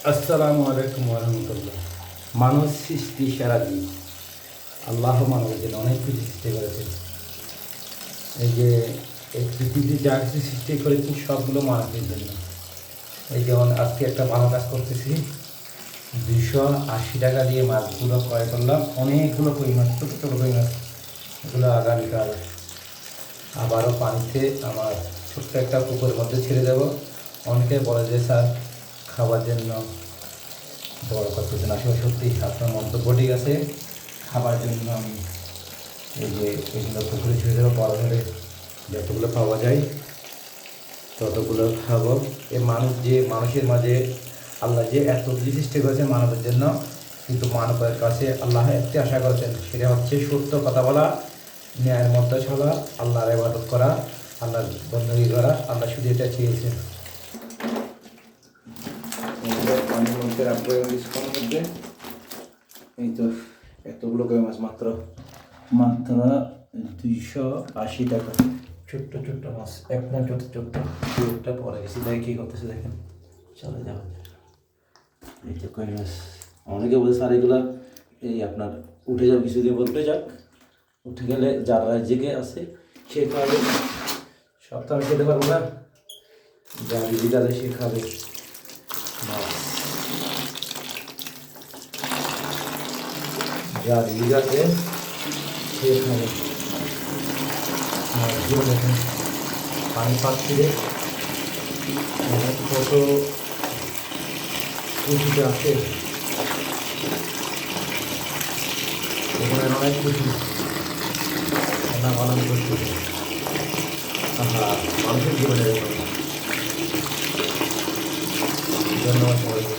আসসালামু আলাইকুম রহমতুল্লাহ। মানুষ সৃষ্টি সেরা জীব। আল্লাহ মানবের জন্য অনেক কিছু সৃষ্টি করেছেন। এই যে এই পৃথিবীতে যা কিছু সৃষ্টি করেছেন সবগুলো মানবের জন্য। এই যেমন আজকে একটা ভালো কাজ করতেছি, 280 টাকা দিয়ে মাছগুলো ক্রয় করলাম, অনেকগুলো কই মাছ, ছোটো ছোটো কই মাছ। এগুলো আগামীকাল আবারও পানিতে আমার ছোট্ট একটা পুকুরের মধ্যে ছেড়ে দেবো। অনেকে বলে যে স্যার খাবার জন্য বড় করতেছেন, আসলে সত্যি আপনার মন্তব্য ঠিক আছে। খাবার জন্য আমি এই যে এগুলো পুকুরে ছেড়ে দেবো, বড় হলে যতগুলো পাওয়া যায় ততগুলো খাবো। এ মানুষের মাঝে আল্লাহ যে এত কিছু সৃষ্টি করেছে মানবের জন্য, কিন্তু মানবের কাছে আল্লাহ একটি আশা করেছেন, সেটা হচ্ছে সত্য কথা বলা, ন্যায়ের মধ্যে চলা, আল্লাহর ইবাদত করা, আল্লাহর বন্দী করা। আল্লাহ শুধু এটা চেয়েছেন। পানির মধ্যে রাখবো ডিসকাউন্টের মধ্যে। এই তো এতগুলো কই মাছ মাত্র 280 টাকা। ছোট্ট ছোট্ট মাছ, একদম ছোট্ট ছোট্ট। একটা পরে গেছি, দেখে কী করতেছে দেখেন। চলে যাও। এই তো কই মাছ। অনেকে বলছে স্যার এগুলা এই আপনার উঠে যাবে, কিছুদিন পর উঠে যাক। উঠে গেলে যারা জেগে আছে সে খাবে, সব তো আমি খেতে পারবো না। যা রিজিক আছে সে খাবে মাছ, যা রিজিক আছে সে খাবে। মাছগুলো দেখেন পানি পাচ্ছি রে, কত খুশিতে আছে। এখানে অনেক খুশি, রান্না বানানো করতেছে। মানুষের জীবনে ধন্যবাদ সবাইকে।